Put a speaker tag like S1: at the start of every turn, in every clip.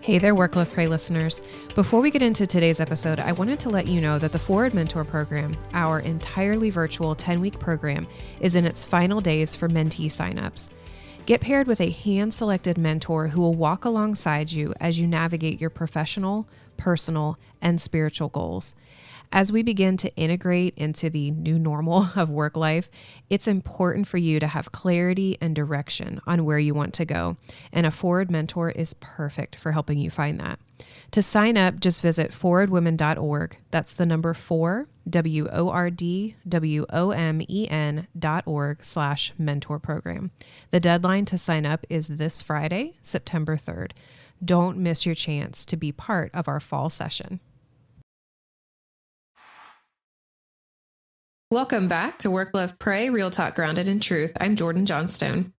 S1: Hey there, Work, Love, Pray listeners. Before we get into today's episode, I wanted to let you know that the Forward Mentor Program, our entirely virtual 10-week program, is in its final days for mentee signups. Get paired with a hand-selected mentor who will walk alongside you as you navigate your professional, personal, and spiritual goals. As we begin to integrate into the new normal of work life, it's important for you to have clarity and direction on where you want to go, and a Forward Mentor is perfect for helping you find that. To sign up, just visit forwardwomen.org. That's the number 4, WORDWOMEN.org/mentor program. The deadline to sign up is this Friday, September 3rd. Don't miss your chance to be part of our fall session. Welcome back to Work, Love, Pray, Real Talk Grounded in Truth. I'm Jordan Johnstone.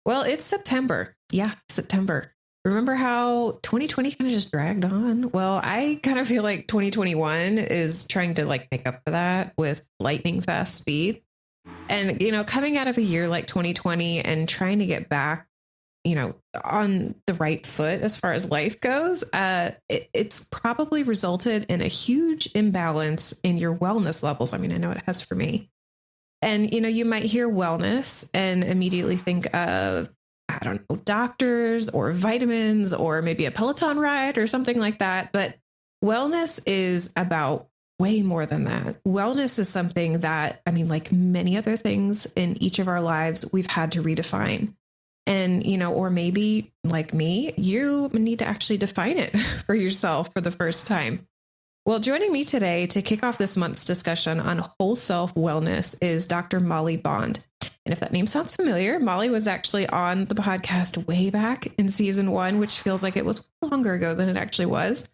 S1: Well, it's September. Yeah, September. Remember how 2020 kind of just dragged on? Well, I kind of feel like 2021 is trying to make up for that with lightning fast speed. And, coming out of a year like 2020 and trying to get back, on the right foot as far as life goes, it's probably resulted in a huge imbalance in your wellness levels. I mean, I know it has for me. And, you might hear wellness and immediately think of, I don't know, doctors or vitamins or maybe a Peloton ride or something like that. But wellness is about way more than that. Wellness is something that, like many other things in each of our lives, we've had to redefine. And, or maybe like me, you need to actually define it for yourself for the first time. Well, joining me today to kick off this month's discussion on whole self wellness is Dr. Mollie Bond. And if that name sounds familiar, Mollie was actually on the podcast way back in season 1, which feels like it was longer ago than it actually was.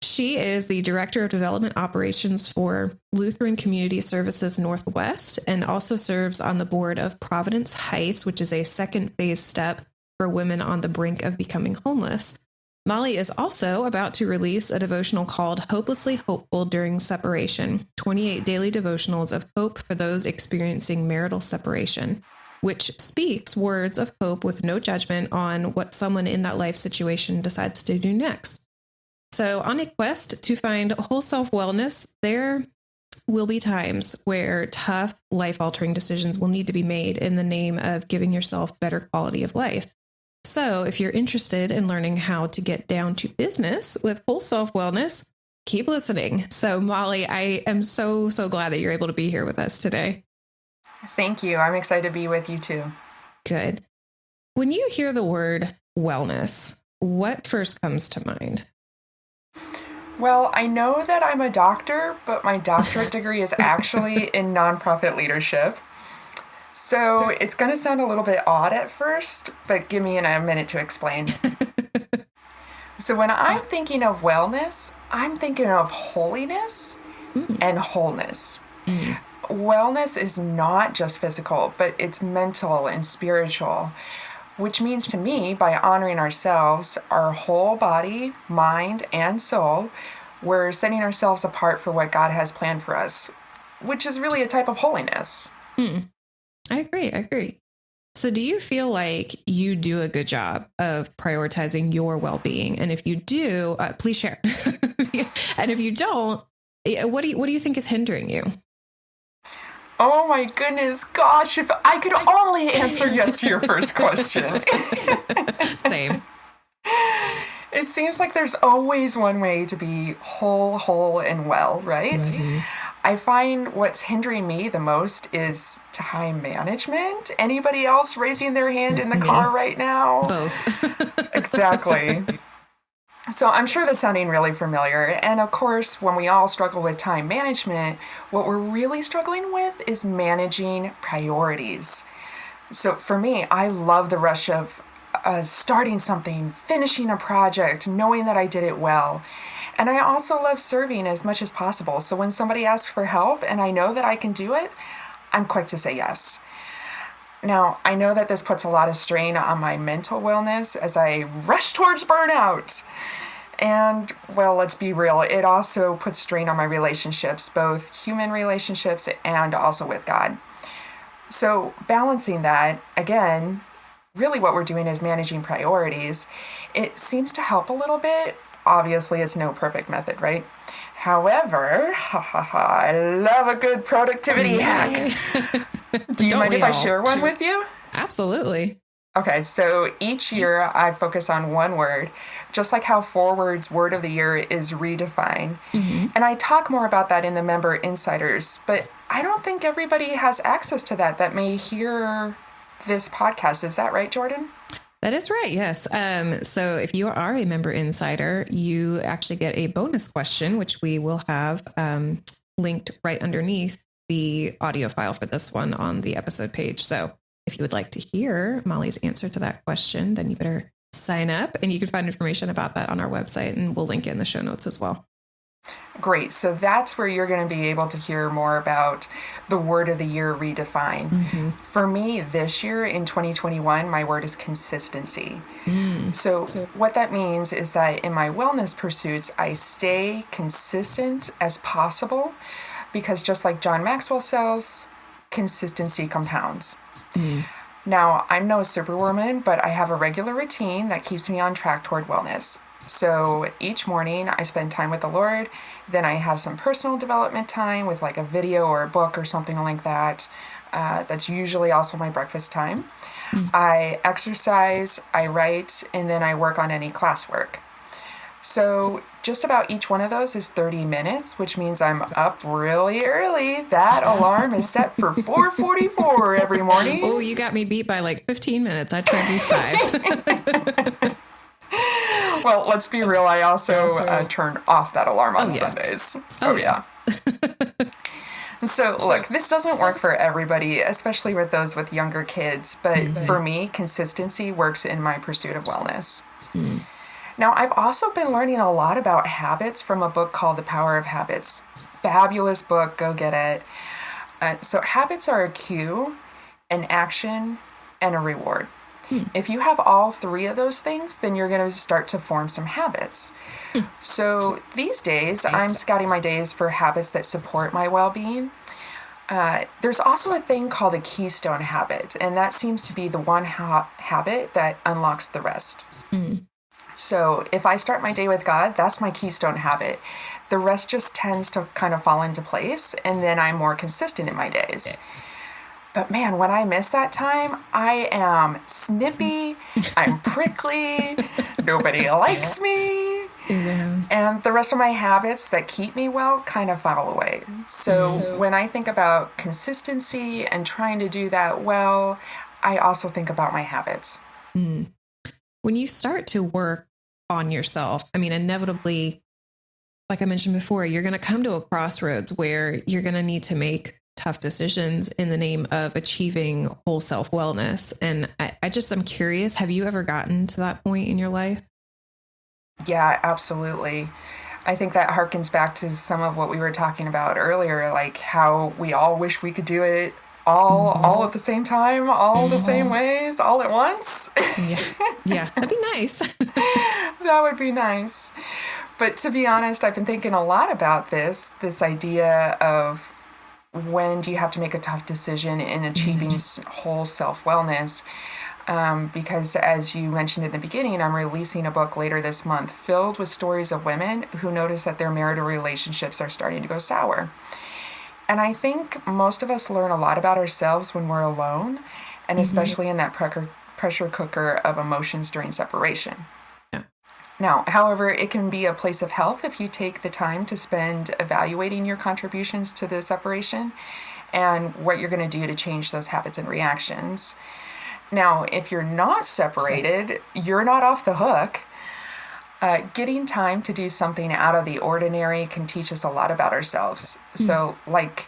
S1: She is the Director of Development Operations for Lutheran Community Services Northwest and also serves on the board of Providence Heights, which is a second phase step for women on the brink of becoming homeless. Mollie is also about to release a devotional called Hopelessly Hopeful During Separation, 28 Daily Devotionals of Hope for Those Experiencing Marital Separation, which speaks words of hope with no judgment on what someone in that life situation decides to do next. So on a quest to find whole self-wellness, there will be times where tough, life-altering decisions will need to be made in the name of giving yourself better quality of life. So if you're interested in learning how to get down to business with whole self-wellness, keep listening. So Mollie, I am so glad that you're able to be here with us today.
S2: Thank you. I'm excited to be with you too.
S1: Good. When you hear the word wellness, what first comes to mind?
S2: Well, I know that I'm a doctor, but my doctorate degree is actually in nonprofit leadership. So it's going to sound a little bit odd at first, but give me a minute to explain. So when I'm thinking of wellness, I'm thinking of holiness and wholeness. Wellness is not just physical, but it's mental and spiritual, which means to me, by honoring ourselves, our whole body, mind, and soul, we're setting ourselves apart for what God has planned for us, which is really a type of holiness.
S1: I agree. So do you feel like you do a good job of prioritizing your well-being? And if you do, please share. And if you don't, what do you think is hindering you?
S2: Oh my goodness, gosh, if I could only answer yes to your first question.
S1: Same.
S2: It seems like there's always one way to be whole, and well, right? Mm-hmm. I find what's hindering me the most is time management. Anybody else raising their hand in the car right now?
S1: Both.
S2: Exactly. So I'm sure that's sounding really familiar. And of course, when we all struggle with time management, what we're really struggling with is managing priorities. So for me, I love the rush of starting something, finishing a project, knowing that I did it well. And I also love serving as much as possible. So when somebody asks for help and I know that I can do it, I'm quick to say yes. Now, I know that this puts a lot of strain on my mental wellness as I rush towards burnout. And, well, let's be real, it also puts strain on my relationships, both human relationships and also with God. So balancing that, again, really what we're doing is managing priorities. It seems to help a little bit. Obviously, it's no perfect method, right? However, I love a good productivity hack. Do you mind if I share one with you?
S1: Absolutely.
S2: Okay, so each year I focus on one word, just like how Forward's word of the year is redefine. And I talk more about that in the member insiders, but I don't think everybody has access to that may hear this podcast. Is that right, Jordan?
S1: That is right. Yes. So if you are a member insider, you actually get a bonus question, which we will have linked right underneath the audio file for this one on the episode page. So if you would like to hear Mollie's answer to that question, then you better sign up, and you can find information about that on our website, and we'll link it in the show notes as well.
S2: Great. So that's where you're going to be able to hear more about the word of the year, redefine. For me this year in 2021, my word is consistency. So what that means is that in my wellness pursuits, I stay consistent as possible, because just like John Maxwell says, consistency compounds. Now, I'm no superwoman, but I have a regular routine that keeps me on track toward wellness. So each morning I spend time with the Lord, then I have some personal development time with like a video or a book or something like that. That's usually also my breakfast time. I exercise, I write, and then I work on any classwork. So just about each one of those is 30 minutes, which means I'm up really early. That alarm is set for 4:44 every morning.
S1: Oh, you got me beat by like 15 minutes. I tried to do 5.
S2: Well, let's be real. I also turn off that alarm on Sundays. So yeah. So look, this doesn't work for everybody, especially with those with younger kids. But for me, consistency works in my pursuit of wellness. Now, I've also been learning a lot about habits from a book called The Power of Habits. Fabulous book. Go get it. So habits are a cue, an action, and a reward. If you have all three of those things, then you're going to start to form some habits. So these days, I'm scouting my days for habits that support my well-being. There's also a thing called a keystone habit, and that seems to be the one habit that unlocks the rest. So if I start my day with God, that's my keystone habit. The rest just tends to kind of fall into place, and then I'm more consistent in my days. But man, when I miss that time, I am snippy, I'm prickly, nobody likes me, and the rest of my habits that keep me well kind of fall away. So when I think about consistency and trying to do that well, I also think about my habits.
S1: When you start to work on yourself, I mean, inevitably, like I mentioned before, you're going to come to a crossroads where you're going to need to make tough decisions in the name of achieving whole self wellness. And I'm curious, have you ever gotten to that point in your life?
S2: Yeah, absolutely. I think that harkens back to some of what we were talking about earlier, like how we all wish we could do it all at the same time, all the same ways, all at once.
S1: Yeah, that'd be nice.
S2: That would be nice. But to be honest, I've been thinking a lot about this idea of when do you have to make a tough decision in achieving whole self-wellness? Because as you mentioned in the beginning, I'm releasing a book later this month filled with stories of women who notice that their marital relationships are starting to go sour. And I think most of us learn a lot about ourselves when we're alone, and especially in that pressure cooker of emotions during separation. Now, however, it can be a place of health if you take the time to spend evaluating your contributions to the separation and what you're going to do to change those habits and reactions. Now, if you're not separated, you're not off the hook. Getting time to do something out of the ordinary can teach us a lot about ourselves. So, like,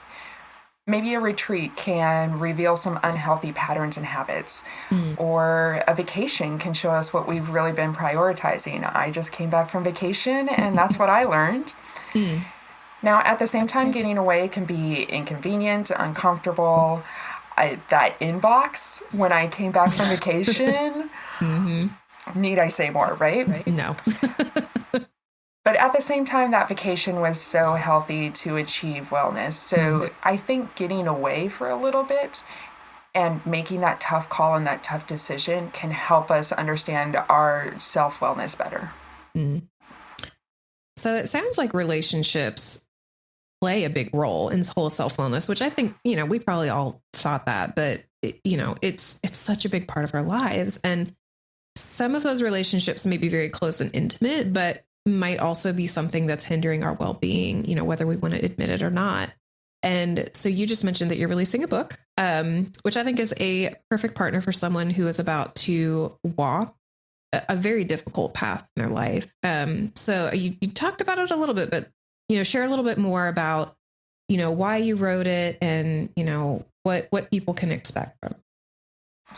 S2: maybe a retreat can reveal some unhealthy patterns and habits, or a vacation can show us what we've really been prioritizing. I just came back from vacation, and that's what I learned. Now, at the same time, getting away can be inconvenient, uncomfortable. That inbox when I came back from vacation, need I say more, right?
S1: No.
S2: But at the same time, that vacation was so healthy to achieve wellness. So I think getting away for a little bit And making that tough call and that tough decision can help us understand our self-wellness better.
S1: Mm. So it sounds like relationships play a big role in whole self-wellness, which I think, we probably all thought that, but it's such a big part of our lives. And some of those relationships may be very close and intimate, but might also be something that's hindering our well-being, whether we want to admit it or not. And so you just mentioned that you're releasing a book, which I think is a perfect partner for someone who is about to walk a very difficult path in their life. So you talked about it a little bit, but, share a little bit more about, why you wrote it and, what people can expect from it.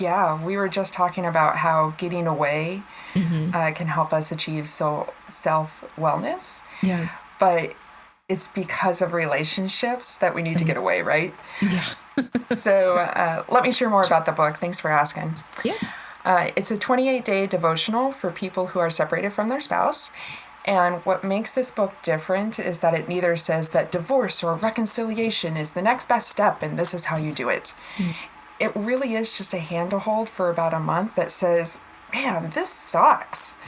S2: Yeah, we were just talking about how getting away can help us achieve self-wellness.
S1: Yeah.
S2: But it's because of relationships that we need to get away, right?
S1: Yeah.
S2: So let me share more about the book. Thanks for asking.
S1: Yeah.
S2: It's a 28-day devotional for people who are separated from their spouse. And what makes this book different is that it neither says that divorce or reconciliation is the next best step and this is how you do it. It really is just a hand to hold for about a month that says, man, this sucks.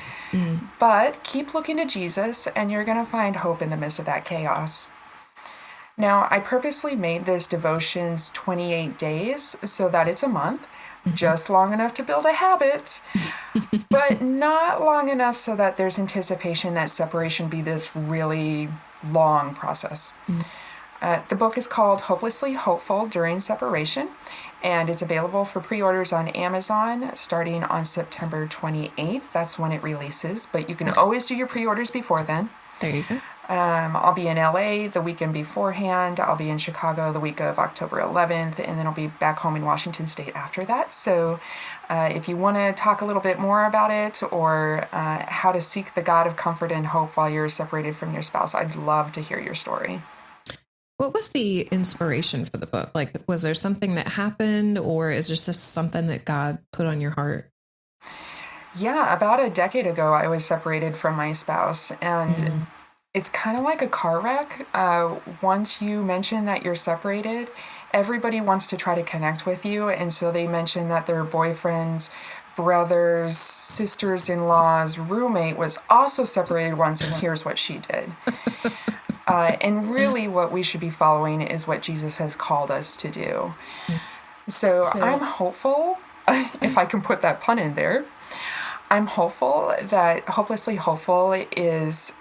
S2: But keep looking to Jesus and you're going to find hope in the midst of that chaos. Now, I purposely made this devotions 28 days so that it's a month, just long enough to build a habit, but not long enough so that there's anticipation that separation be this really long process. The book is called Hopelessly Hopeful During Separation, and it's available for pre-orders on Amazon starting on September 28th. That's when it releases, but you can always do your pre-orders before then.
S1: There you go.
S2: I'll be in LA the weekend beforehand. I'll be in Chicago the week of October 11th, and then I'll be back home in Washington State after that. So if you want to talk a little bit more about it or how to seek the God of comfort and hope while you're separated from your spouse, I'd love to hear your story.
S1: What was the inspiration for the book? Like, was there something that happened, or is this just something that God put on your heart?
S2: Yeah, about a decade ago, I was separated from my spouse, and it's kind of like a car wreck. Once you mention that you're separated, everybody wants to try to connect with you, and so they mention that their boyfriend's brother's sisters-in-law's roommate was also separated once, and here's what she did. And really what we should be following is what Jesus has called us to do. So I'm hopeful, if I can put that pun in there, I'm hopeful that Hopelessly Hopeful is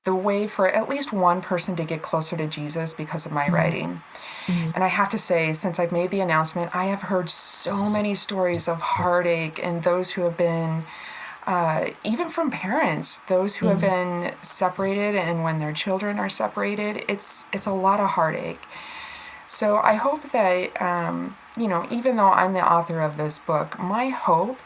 S2: the way for at least one person to get closer to Jesus because of my writing. And I have to say, since I've made the announcement, I have heard so many stories of heartache and those who have been even from parents, those who have been separated and when their children are separated, it's a lot of heartache. So I hope that, even though I'm the author of this book, my hope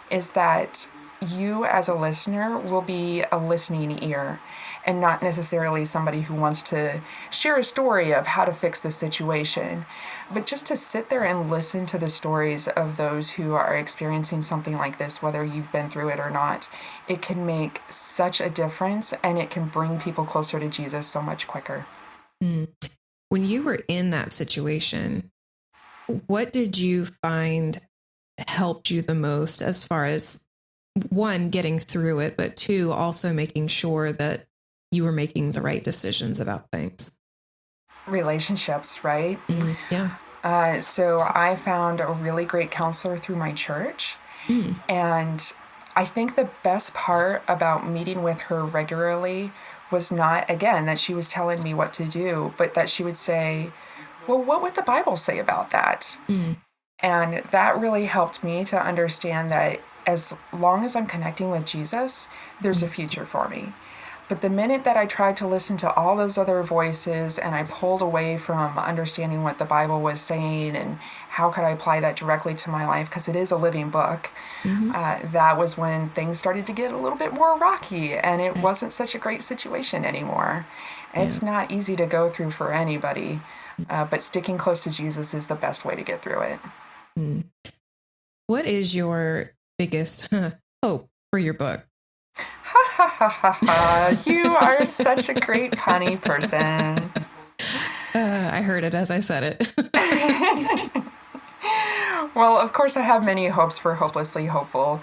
S2: is that you as a listener will be a listening ear and not necessarily somebody who wants to share a story of how to fix the situation, but just to sit there and listen to the stories of those who are experiencing something like this, whether you've been through it or not. It can make such a difference and it can bring people closer to Jesus so much quicker.
S1: When you were in that situation, what did you find helped you the most as far as, one, getting through it, but two, also making sure that you were making the right decisions about things?
S2: Relationships, right?
S1: Yeah.
S2: So I found a really great counselor through my church. And I think the best part about meeting with her regularly was not, again, that she was telling me what to do, but that she would say, well, what would the Bible say about that? And that really helped me to understand that as long as I'm connecting with Jesus, there's a future for me. But the minute that I tried to listen to all those other voices and I pulled away from understanding what the Bible was saying and how could I apply that directly to my life, because it is a living book, that was when things started to get a little bit more rocky and it wasn't such a great situation anymore. It's not easy to go through for anybody, but sticking close to Jesus is the best way to get through it.
S1: What is your biggest hope for your book?
S2: You are such a great punny person.
S1: I heard it as I said it.
S2: Well, of course, I have many hopes for Hopelessly Hopeful,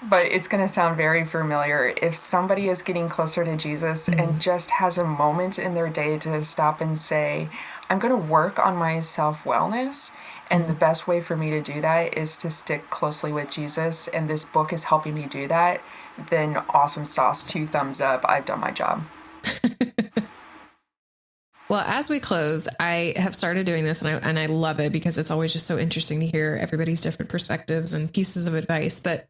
S2: but it's going to sound very familiar. If somebody is getting closer to Jesus and just has a moment in their day to stop and say, I'm going to work on my self-wellness, and the best way for me to do that is to stick closely with Jesus, and this book is helping me do that, then awesome sauce, 2 thumbs up, I've done my job.
S1: Well, as we close, I have started doing this and I love it because it's always just so interesting to hear everybody's different perspectives and pieces of advice. But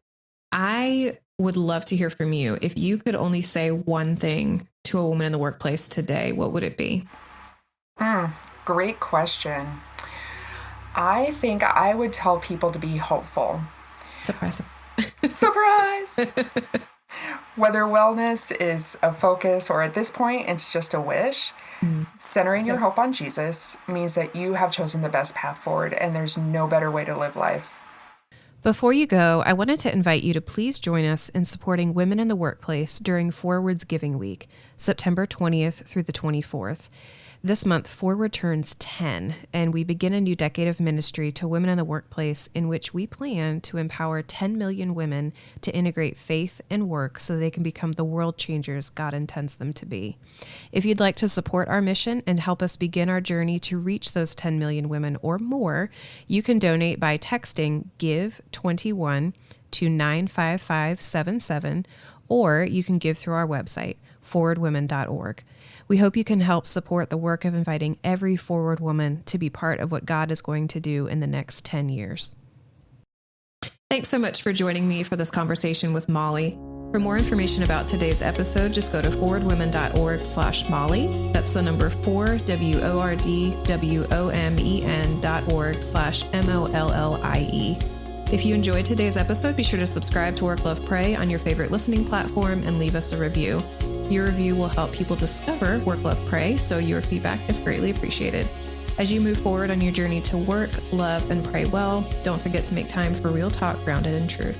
S1: I would love to hear from you. If you could only say one thing to a woman in the workplace today, what would it be?
S2: Great question. I think I would tell people to be hopeful.
S1: Surprise.
S2: Surprise! Whether wellness is a focus or at this point, it's just a wish, centering your hope on Jesus means that you have chosen the best path forward, and there's no better way to live life.
S1: Before you go, I wanted to invite you to please join us in supporting women in the workplace during Forward's Giving Week, September 20th through the 24th. This month, Forward turns 10, and we begin a new decade of ministry to women in the workplace in which we plan to empower 10 million women to integrate faith and work so they can become the world changers God intends them to be. If you'd like to support our mission and help us begin our journey to reach those 10 million women or more, you can donate by texting GIVE21 to 95577, or you can give through our website, forwardwomen.org. We hope you can help support the work of inviting every Forward woman to be part of what God is going to do in the next 10 years. Thanks so much for joining me for this conversation with Mollie. For more information about today's episode, just go to forwardwomen.org/Mollie. That's the number 4WORDWOMEN.org/MOLLIE. If you enjoyed today's episode, be sure to subscribe to Work, Love, Pray on your favorite listening platform and leave us a review. Your review will help people discover Work, Love, Pray, so your feedback is greatly appreciated. As you move forward on your journey to work, love, and pray well, don't forget to make time for real talk grounded in truth.